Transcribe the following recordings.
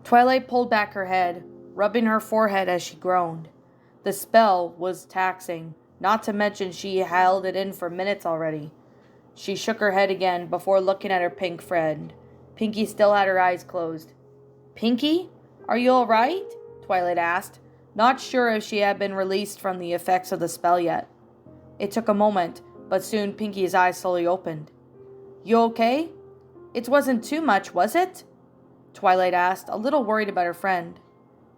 Twilight pulled back her head, rubbing her forehead as she groaned. The spell was taxing, not to mention she held it in for minutes already. She shook her head again before looking at her pink friend. Pinky still had her eyes closed. "Pinky, are you all right?" Twilight asked, not sure if she had been released from the effects of the spell yet. It took a moment, but soon Pinky's eyes slowly opened. "You okay? It wasn't too much, was it?" Twilight asked, a little worried about her friend.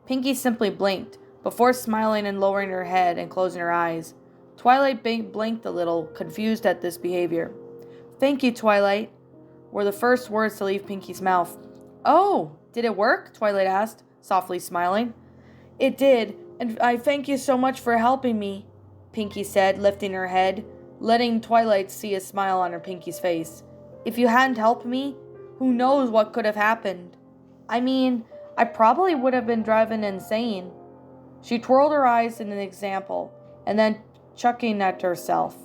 Pinky simply blinked, before smiling and lowering her head and closing her eyes. Twilight blinked a little, confused at this behavior. "Thank you, Twilight," were the first words to leave Pinky's mouth. "Oh, did it work?" Twilight asked, softly smiling. "It did, and I thank you so much for helping me," Pinky said, lifting her head, letting Twilight see a smile on her Pinky's face. "If you hadn't helped me, who knows what could have happened? I mean, I probably would have been driven insane." She twirled her eyes in an example, and then chuckling at herself.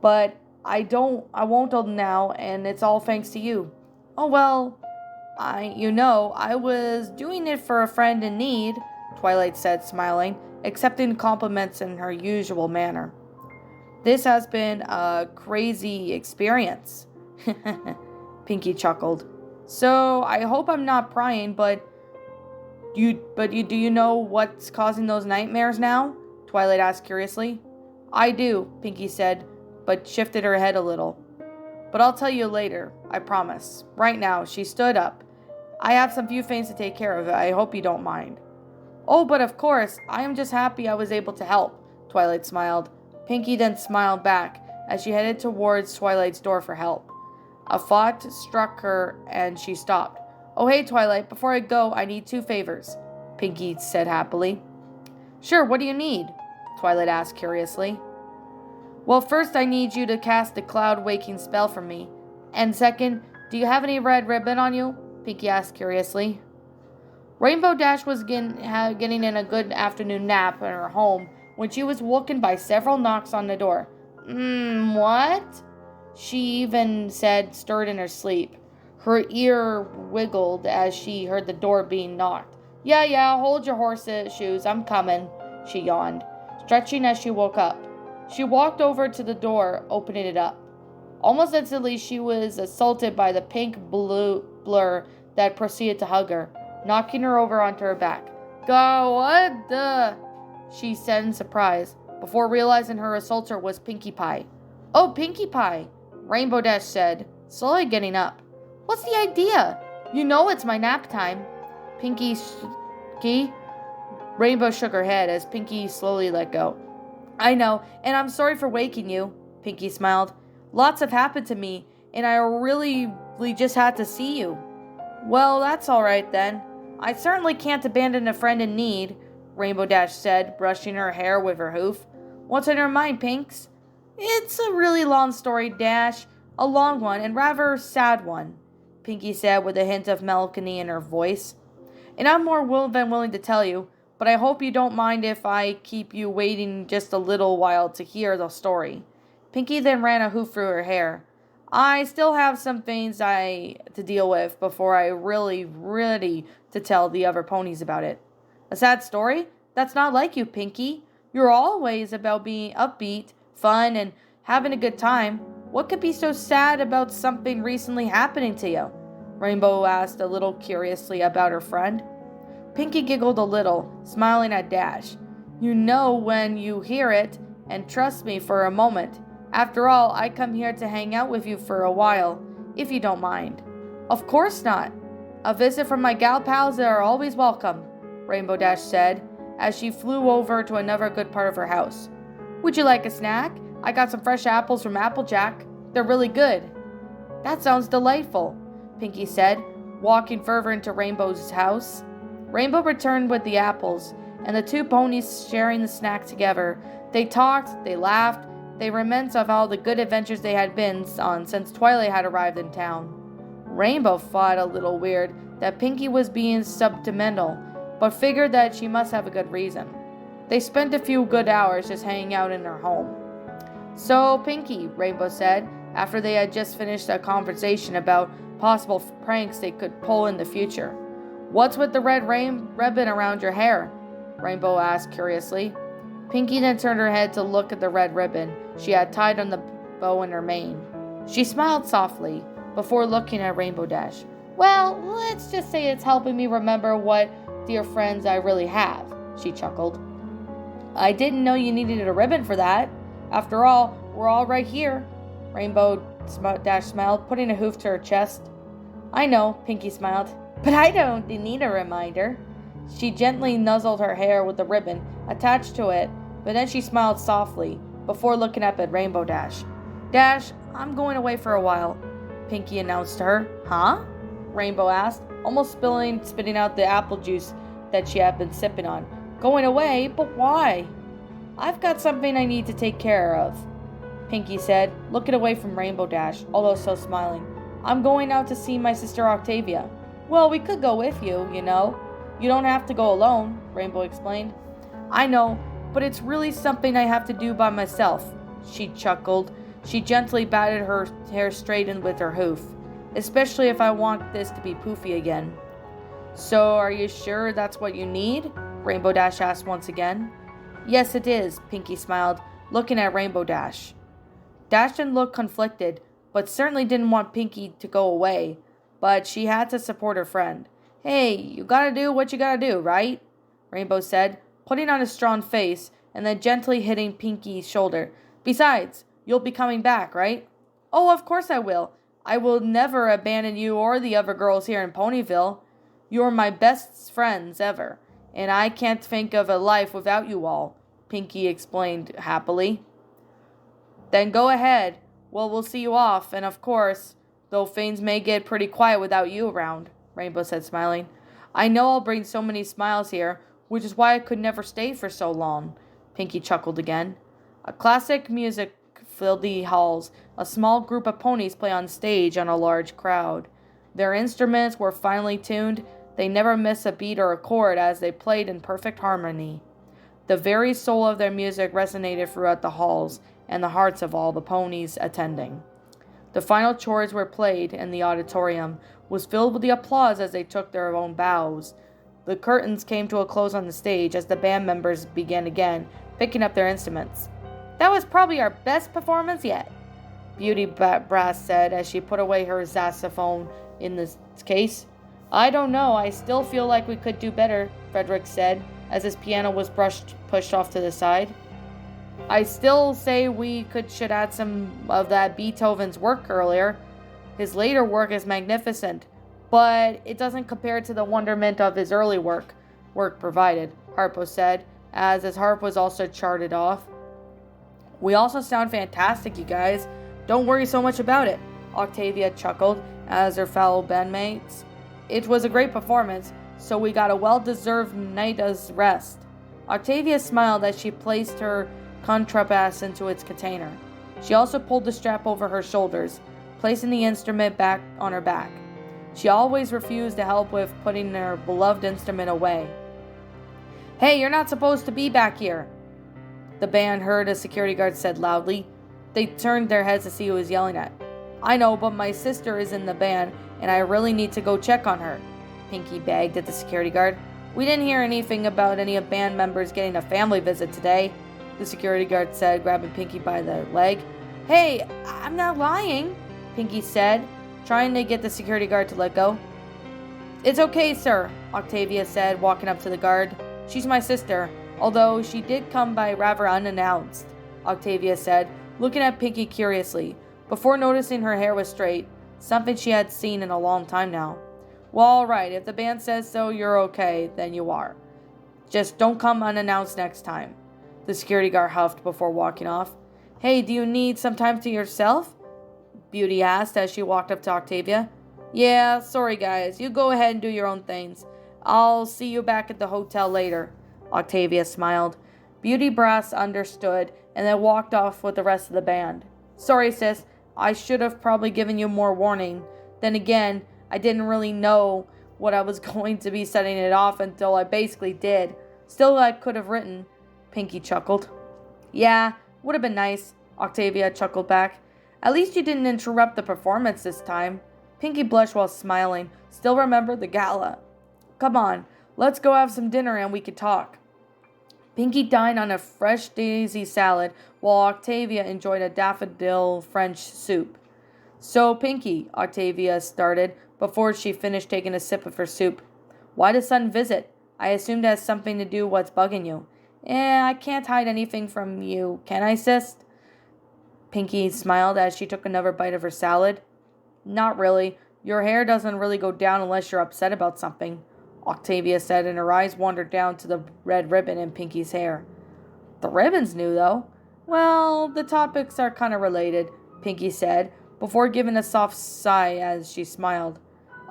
"But I won't now, and it's all thanks to you." "Oh well, I was doing it for a friend in need," Twilight said, smiling, accepting compliments in her usual manner. "This has been a crazy experience," Pinky chuckled. "So I hope I'm not prying, but do you know what's causing those nightmares now?" Twilight asked curiously. "I do," Pinky said, but shifted her head a little. "But I'll tell you later, I promise. Right now," she stood up. "I have some few things to take care of. I hope you don't mind." "Oh, but of course, I am just happy I was able to help," Twilight smiled. Pinky then smiled back as she headed towards Twilight's door for help. A thought struck her and she stopped. "Oh hey, Twilight, before I go, I need 2 favors," Pinky said happily. "Sure, what do you need?" Twilight asked curiously. "Well, first I need you to cast the cloud waking spell for me. And second, do you have any red ribbon on you?" Pinky asked curiously. Rainbow Dash was getting in a good afternoon nap in her home when she was woken by several knocks on the door. What?" she even said, stirred in her sleep. Her ear wiggled as she heard the door being knocked. Yeah, hold your horse's shoes, I'm coming," she yawned, stretching as she woke up. She walked over to the door, opening it up. Almost instantly, she was assaulted by the pink blur that proceeded to hug her, knocking her over onto her back. "God, what the?" she said in surprise, before realizing her assaulter was Pinkie Pie. "Oh, Pinkie Pie," Rainbow Dash said, slowly getting up. "What's the idea? You know it's my nap time." Pinkie. Rainbow shook her head as Pinkie slowly let go. "I know, and I'm sorry for waking you," Pinkie smiled. "Lots have happened to me, and I really just had to see you." "Well, that's all right then. I certainly can't abandon a friend in need," Rainbow Dash said, brushing her hair with her hoof. "What's on your mind, Pinks?" "It's a really long story, Dash. A long one, and rather sad one," Pinkie said with a hint of melancholy in her voice. "And I'm more than willing to tell you, but I hope you don't mind if I keep you waiting just a little while to hear the story." Pinkie then ran a hoof through her hair. "I still have some things to deal with before I really ready to tell the other ponies about it." "A sad story? That's not like you, Pinkie. You're always about being upbeat, fun, and having a good time. What could be so sad about something recently happening to you?" Rainbow asked a little curiously about her friend. Pinkie giggled a little, smiling at Dash. "You know when you hear it, and trust me for a moment. After all, I come here to hang out with you for a while, if you don't mind." "Of course not. A visit from my gal pals are always welcome," Rainbow Dash said, as she flew over to another good part of her house. "Would you like a snack? I got some fresh apples from Applejack. They're really good." "That sounds delightful," Pinkie said, walking further into Rainbow's house. Rainbow returned with the apples, and the 2 ponies sharing the snack together. They talked, they laughed, they reminisced of all the good adventures they had been on since Twilight had arrived in town. Rainbow thought a little weird that Pinkie was being sentimental, but figured that she must have a good reason. They spent a few good hours just hanging out in her home. "So, Pinkie," Rainbow said, after they had just finished a conversation about possible pranks they could pull in the future, What's with the red ribbon around your hair? Rainbow asked curiously. Pinkie then turned her head to look at the red ribbon she had tied on the bow in her mane. She smiled softly before looking at Rainbow Dash. Well, let's just say it's helping me remember what dear friends I really have, she chuckled. I didn't know you needed a ribbon for that. After all, we're all right here. Rainbow Dash smiled, putting a hoof to her chest. I know, Pinkie smiled, but I don't need a reminder. She gently nuzzled her hair with the ribbon attached to it, but then she smiled softly before looking up at Rainbow Dash. Dash, I'm going away for a while, Pinkie announced to her. Huh? Rainbow asked, almost spitting out the apple juice that she had been sipping on. Going away? But why? I've got something I need to take care of, Pinkie said, looking away from Rainbow Dash, although still smiling. I'm going out to see my sister Octavia. Well, we could go with you, you know. You don't have to go alone, Rainbow explained. I know, but it's really something I have to do by myself, she chuckled. She gently batted her hair straight in with her hoof, especially if I want this to be poofy again. So, are you sure that's what you need? Rainbow Dash asked once again. Yes, it is, Pinkie smiled, looking at Rainbow Dash. Dash didn't look conflicted, but certainly didn't want Pinkie to go away, but she had to support her friend. Hey, you gotta do what you gotta do, right? Rainbow said, putting on a strong face and then gently hitting Pinkie's shoulder. Besides, you'll be coming back, right? Oh, of course I will. I will never abandon you or the other girls here in Ponyville. You're my best friends ever, and I can't think of a life without you all, Pinkie explained happily. Then go ahead. Well, we'll see you off, and of course, though things may get pretty quiet without you around, Rainbow said, smiling. I know I'll bring so many smiles here, which is why I could never stay for so long, Pinkie chuckled again. A classic music filled the halls. A small group of ponies play on stage on a large crowd. Their instruments were finely tuned. They never missed a beat or a chord as they played in perfect harmony. The very soul of their music resonated throughout the halls and the hearts of all the ponies attending. The final chords were played, and the auditorium was filled with the applause as they took their own bows. The curtains came to a close on the stage as the band members began again, picking up their instruments. That was probably our best performance yet, Beauty Brass said as she put away her saxophone in the case. I don't know, I still feel like we could do better, Frederick said as his piano was pushed off to the side. I still say we should add some of that Beethoven's work earlier. His later work is magnificent, but it doesn't compare to the wonderment of his early work provided, Harpo said, as his harp was also charted off. We also sound fantastic, you guys. Don't worry so much about it, Octavia chuckled as her fellow bandmates. It was a great performance, so we got a well-deserved night's rest. Octavia smiled as she placed her contrabass into its container. She also pulled the strap over her shoulders, placing the instrument back on her back. She always refused to help with putting her beloved instrument away. Hey, you're not supposed to be back here, the band heard a security guard said loudly. They turned their heads to see who was yelling at. I know, but my sister is in the band, and I really need to go check on her, Pinkie begged at the security guard. We didn't hear anything about any of band members getting a family visit today, the security guard said, grabbing Pinkie by the leg. Hey, I'm not lying, Pinkie said, trying to get the security guard to let go. It's okay, sir, Octavia said, walking up to the guard. She's my sister, although she did come by rather unannounced, Octavia said, looking at Pinkie curiously, before noticing her hair was straight, something she had seen in a long time now. Well, all right, if the band says so, you're okay, then you are. Just don't come unannounced next time, the security guard huffed before walking off. Hey, do you need some time to yourself? Beauty asked as she walked up to Octavia. Yeah, sorry guys, you go ahead and do your own things. I'll see you back at the hotel later, Octavia smiled. Beauty Brass understood and then walked off with the rest of the band. Sorry, sis, I should have probably given you more warning. Then again, I didn't really know what I was going to be setting it off until I basically did. Still, I could have written, Pinkie chuckled. Yeah, would have been nice, Octavia chuckled back. At least you didn't interrupt the performance this time. Pinkie blushed while smiling. Still remembered the gala. Come on, let's go have some dinner and we can talk. Pinky dined on a fresh daisy salad while Octavia enjoyed a daffodil French soup. So, Pinky, Octavia started before she finished taking a sip of her soup. Why the sudden visit? I assumed it has something to do with what's bugging you. I can't hide anything from you, can I, sis? Pinky smiled as she took another bite of her salad. Not really. Your hair doesn't really go down unless you're upset about something, Octavia said, and her eyes wandered down to the red ribbon in Pinky's hair. The ribbon's new, though. Well, the topics are kind of related, Pinky said, before giving a soft sigh as she smiled.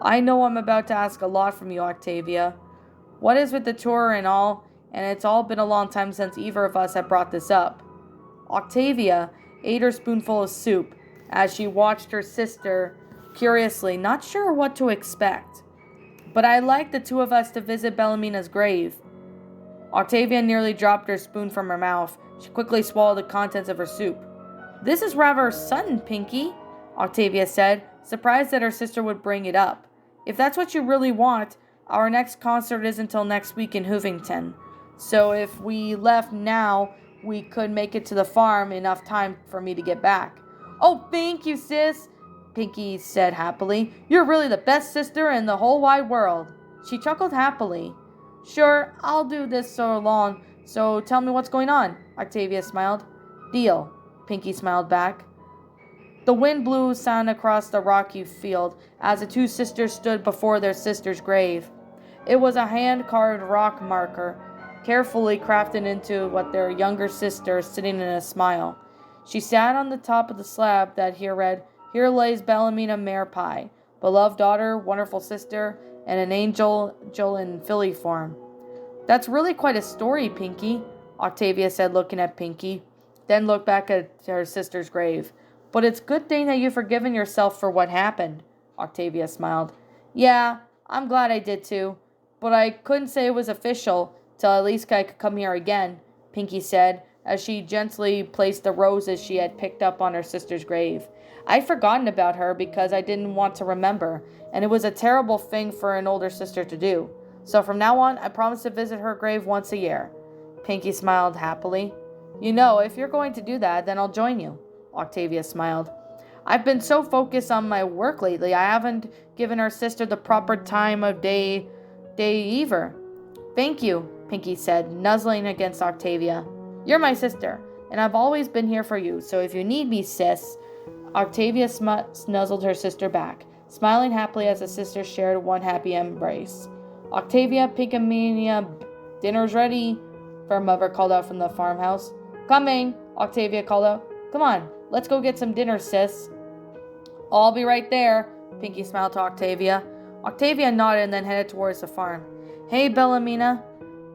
I know I'm about to ask a lot from you, Octavia. What is with the tour and all, and it's all been a long time since either of us have brought this up. Octavia ate her spoonful of soup as she watched her sister curiously, not sure what to expect. But I'd like the two of us to visit Bellamina's grave. Octavia nearly dropped her spoon from her mouth. She quickly swallowed the contents of her soup. This is rather sudden, Pinky, Octavia said, surprised that her sister would bring it up. If that's what you really want, our next concert isn't until next week in Hoovington. So if we left now, we could make it to the farm enough time for me to get back. Oh, thank you, sis, Pinky said happily. You're really the best sister in the whole wide world. She chuckled happily. Sure, I'll do this so long, so tell me what's going on, Octavia smiled. Deal, Pinky smiled back. The wind blew sound across the rocky field as the two sisters stood before their sister's grave. It was a hand-carved rock marker, carefully crafted into what their younger sister sitting in a smile. She sat on the top of the slab that here read, Here lays Bellamina Marepie, beloved daughter, wonderful sister, and an angel in filly form. That's really quite a story, Pinky, Octavia said, looking at Pinky, then looked back at her sister's grave. But it's a good thing that you've forgiven yourself for what happened, Octavia smiled. Yeah, I'm glad I did too. But I couldn't say it was official till at least I could come here again, Pinky said, as she gently placed the roses she had picked up on her sister's grave. I'd forgotten about her because I didn't want to remember, and it was a terrible thing for an older sister to do. So from now on, I promise to visit her grave once a year. Pinky smiled happily. You know, if you're going to do that, then I'll join you, Octavia smiled. I've been so focused on my work lately, I haven't given our sister the proper time of day either. Thank you, Pinky said, nuzzling against Octavia. You're my sister, and I've always been here for you, so if you need me, sis. Octavia snuzzled her sister back, smiling happily as the sisters shared one happy embrace. Octavia, Pinkamania, dinner's ready, her mother called out from the farmhouse. Coming, Octavia called out. Come on, let's go get some dinner, sis. I'll be right there, Pinky smiled to Octavia. Octavia nodded and then headed towards the farm. Hey, Bellamina,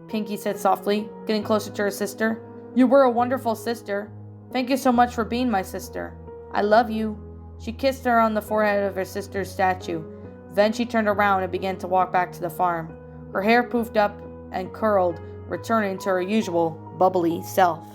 Pinky said softly, getting closer to her sister. You were a wonderful sister. Thank you so much for being my sister. I love you. She kissed her on the forehead of her sister's statue. Then she turned around and began to walk back to the farm. Her hair poofed up and curled, returning to her usual bubbly self.